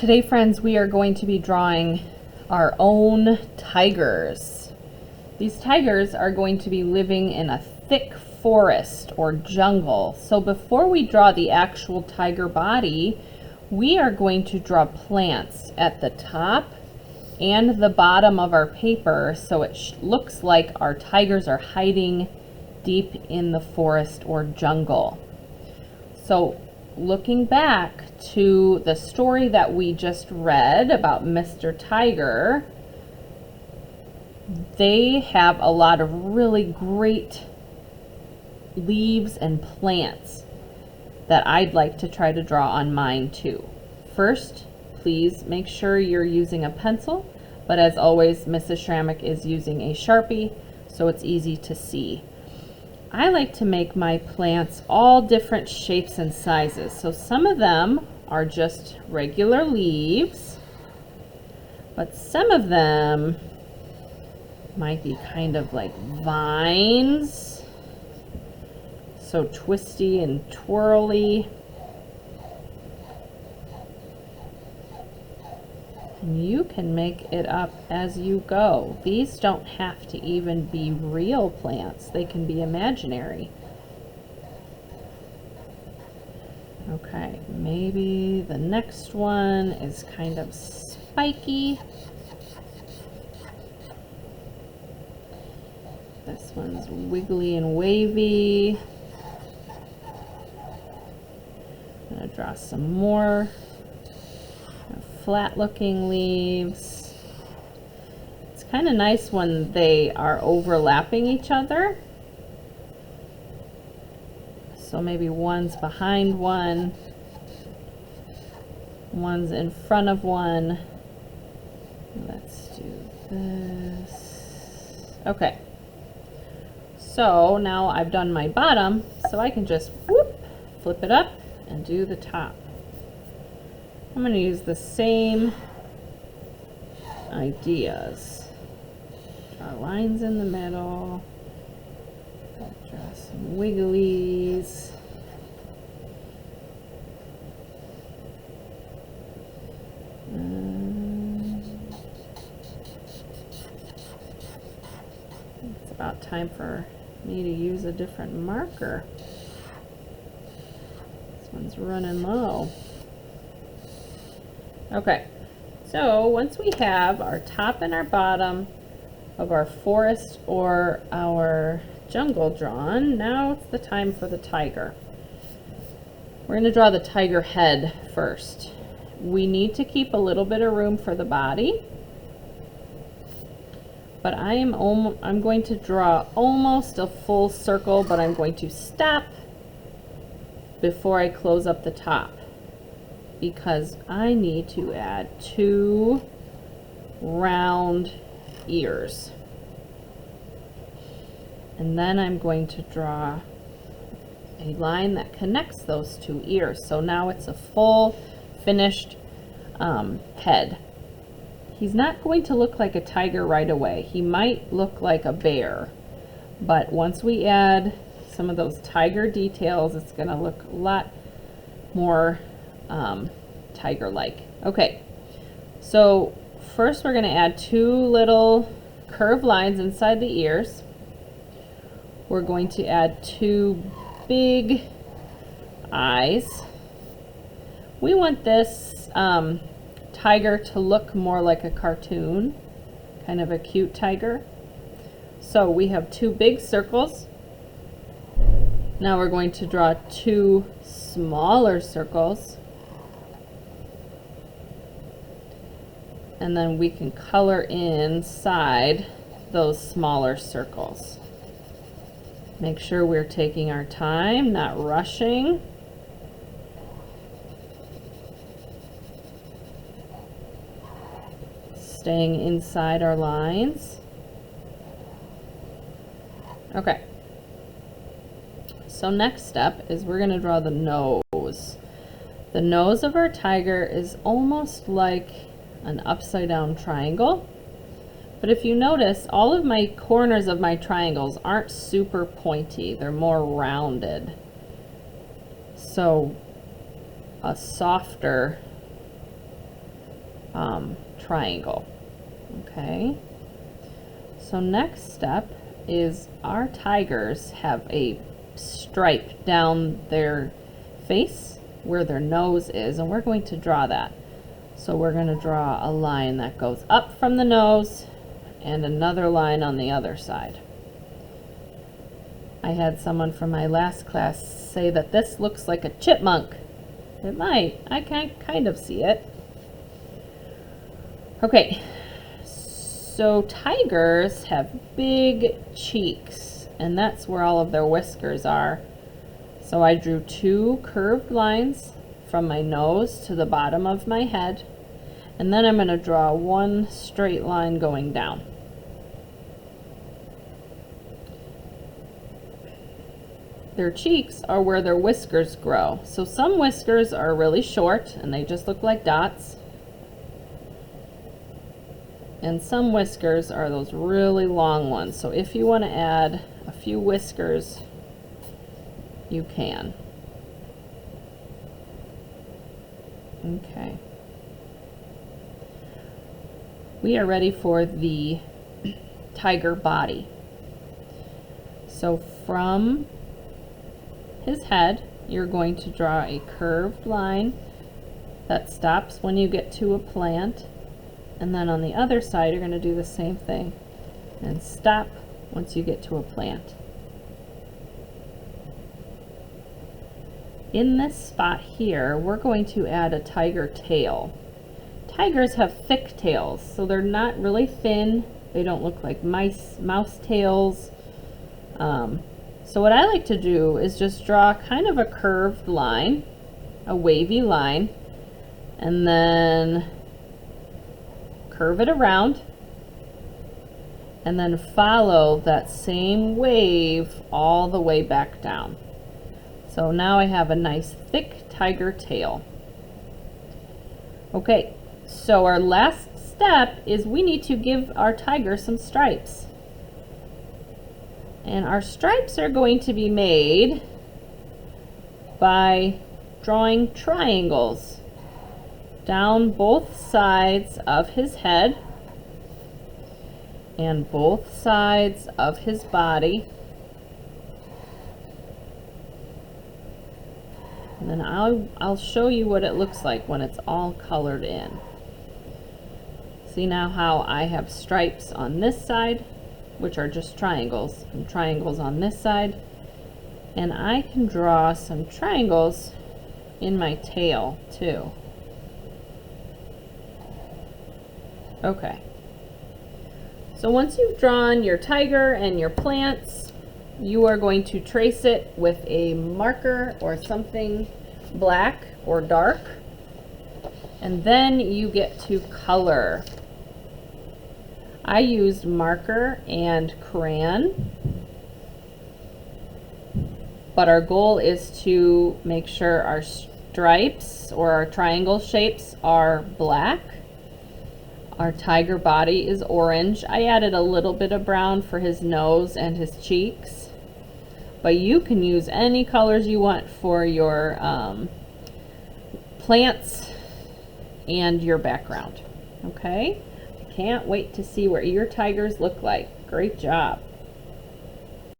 Today, friends, we are going to be drawing our own tigers. These tigers are going to be living in a thick forest or jungle. So before we draw the actual tiger body, we are going to draw plants at the top and the bottom of our paper so it looks like our tigers are hiding deep in the forest or jungle. So looking back to the story that we just read about Mr. Tiger, they have a lot of really great leaves and plants that I'd like to try to draw on mine too. First, please make sure you're using a pencil, but as always, Mrs. Schrammick is using a Sharpie, so it's easy to see. I like to make my plants all different shapes and sizes. So some of them are just regular leaves, but some of them might be kind of like vines, so twisty and twirly. And you can make it up as you go. These don't have to even be real plants. They can be imaginary. Okay, maybe the next one is kind of spiky. This one's wiggly and wavy. I'm gonna draw some more flat looking leaves. It's kind of nice when they are overlapping each other. So maybe one's behind one, one's in front of one. Let's do this. Okay. So now I've done my bottom, so I can just whoop, flip it up and do the top. I'm going to use the same ideas. Draw lines in the middle. Draw some wigglies. It's about time for me to use a different marker. This one's running low. Okay, so once we have our top and our bottom of our forest or our jungle drawn, now it's the time for the tiger. We're going to draw the tiger head first. We need to keep a little bit of room for the body, but I'm going to draw almost a full circle, but I'm going to stop before I close up the top, because I need to add 2 round ears. And then I'm going to draw a line that connects those 2 ears. So now it's a full finished head. He's not going to look like a tiger right away. He might look like a bear, but once we add some of those tiger details, it's going to look a lot more tiger-like. Okay, so first we're going to add 2 little curved lines inside the ears. We're going to add 2 big eyes. We want this tiger to look more like a cartoon, kind of a cute tiger. So we have 2 big circles. Now we're going to draw 2 smaller circles. And then we can color inside those smaller circles. Make sure we're taking our time, not rushing. Staying inside our lines. Okay. So next step is we're going to draw the nose. The nose of our tiger is almost like an upside down triangle, but if you notice, all of my corners of my triangles aren't super pointy, they're more rounded. So a softer triangle. Okay, so next step is our tigers have a stripe down their face where their nose is, and we're going to draw that. So we're going to draw a line that goes up from the nose and another line on the other side. I had someone from my last class say that this looks like a chipmunk. It might. I can kind of see it. Okay, so tigers have big cheeks, and that's where all of their whiskers are. So I drew 2 curved lines from my nose to the bottom of my head, and then I'm going to draw 1 straight line going down. Their cheeks are where their whiskers grow. So some whiskers are really short and they just look like dots. And some whiskers are those really long ones. So if you want to add a few whiskers, you can. Okay. We are ready for the tiger body. So from his head, you're going to draw a curved line that stops when you get to a plant, and then on the other side you're going to do the same thing and stop once you get to a plant. In this spot here, we're going to add a tiger tail. Tigers have thick tails, so they're not really thin. They don't look like mouse tails. So what I like to do is just draw kind of a curved line, a wavy line, and then curve it around, and then follow that same wave all the way back down. So now I have a nice thick tiger tail. Okay, so our last step is we need to give our tiger some stripes. And our stripes are going to be made by drawing triangles down both sides of his head and both sides of his body. And then I'll show you what it looks like when it's all colored in. See now how I have stripes on this side, which are just triangles, and triangles on this side, and I can draw some triangles in my tail too. Okay, so once you've drawn your tiger and your plants, you are going to trace it with a marker or something black or dark, and then you get to color. I used marker and crayon, but our goal is to make sure our stripes or our triangle shapes are black. Our tiger body is orange. I added a little bit of brown for his nose and his cheeks, but you can use any colors you want for your plants and your background. Okay? Can't wait to see what your tigers look like. Great job.